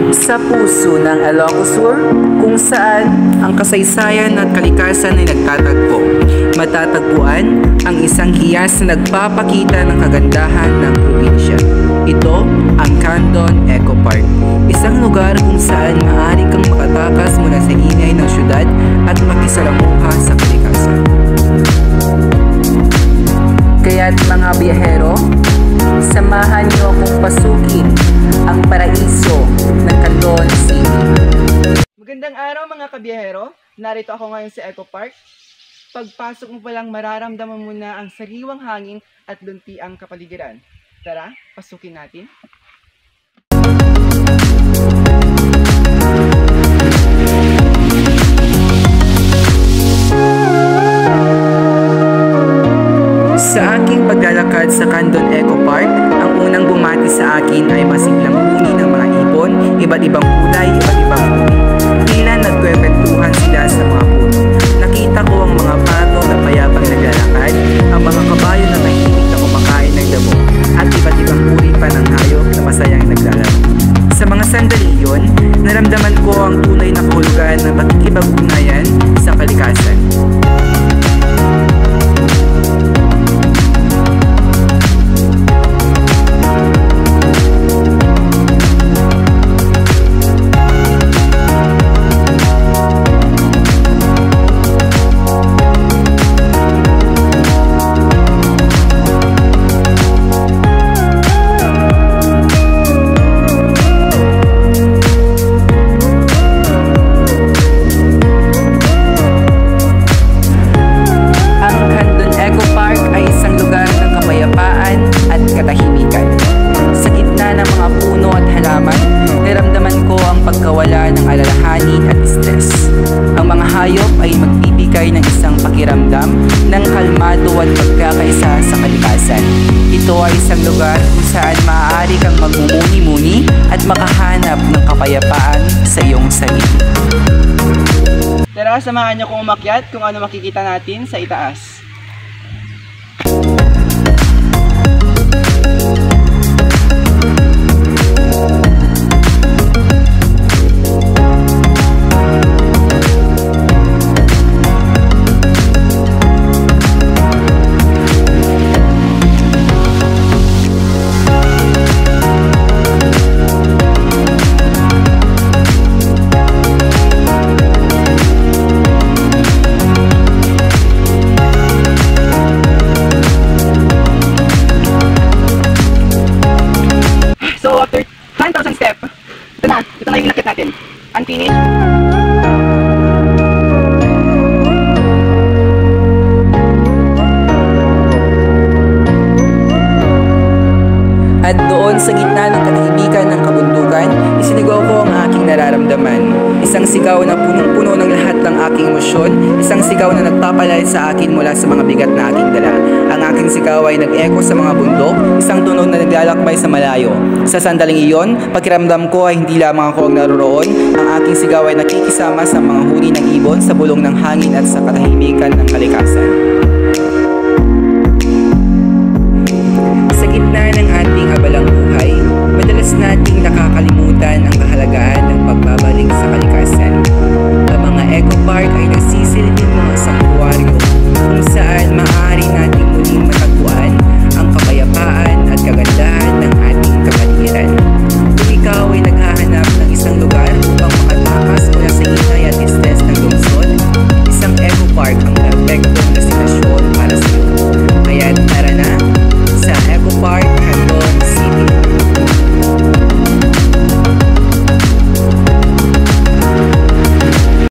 Sa puso ng Ilocos Sur, kung saan ang kasaysayan at kalikasan ay nagtatagpo. Matatagpuan ang isang hiyas na nagpapakita ng kagandahan ng probinsya. Ito ang Candon Eco Park, isang lugar kung saan maaari kang makatakas mula sa ingay ng syudad at makisalamuha sa kalikasan. Kaya't mga biyahero, samahan niyo akong pasukin ang paraiso ng Candon City. Magandang araw mga kabiyahero, narito ako ngayon sa Eco Park. Pagpasok mo palang mararamdaman mo na ang sariwang hangin at luntiang kapaligiran. Tara, pasukin natin. Sa aking paglalakad sa Candon Eco Park, ang unang bumati sa akin ay masiglang huni ng mga ibon, iba't ibang kulay, iba't ibang huni. Tila nagkwekwentuhan sila sa mga puno. Nakita ko ang mga pato na payapang naglalakad, ang mga kabayo na tahimik na kumakain ng damo, at iba't ibang uri pa ng hayop na masayang naglalaro. Sa mga sandali yun, naramdaman ko ang tunay na kahulugan ng pakikipag-ugnayan sa kalikasan. Pagkawala ng alalahanin at stress. Ang mga hayop ay magbibigay ng isang pakiramdam ng kalmado at pagkakaisa sa kalikasan. Ito ay isang lugar kung saan maaari kang magmumuni-muni at makahanap ng kapayapaan sa iyong sarili. Tara, samahan niyo kong umakyat kung ano makikita natin sa itaas. So after 9,000 steps, ito na yung inakit natin. Unfinished. At doon sa gitna ng katahimikan ng kabundukan, isinigaw ko ang aking nararamdaman. Isang sigaw na punong-puno ng lahat ng aking emosyon, isang sigaw na nagpapalay sa akin mula sa mga bigat na aking dala. Ang aking sigaw ay nag-echo sa mga bundok, isang tunog na naglalakbay sa malayo. Sa sandaling iyon, pakiramdam ko ay hindi lamang ako ang naroroon, ang aking sigaw ay nakikisama sa mga huni ng ibon, sa bulong ng hangin at sa katahimikan ng kalikasan. Sa gitna ng ating abalang buhay, madalas nating nakakalimutan ang kahalagaan ng pagbabalik sa kalikasan. Ang mga eco park ay nagsisilbing mga sanktuaryo kung saan maaari nating muling matagpuan ang kapayapaan at kagandahan ng ating kapaligiran. Kung ikaw ay naghahanap ng isang lugar upang makatakas mula sa ingay at stress ng lungsod, isang eco park ang perfectong destinasyon para sa iyo. Kaya tara na sa Eco Park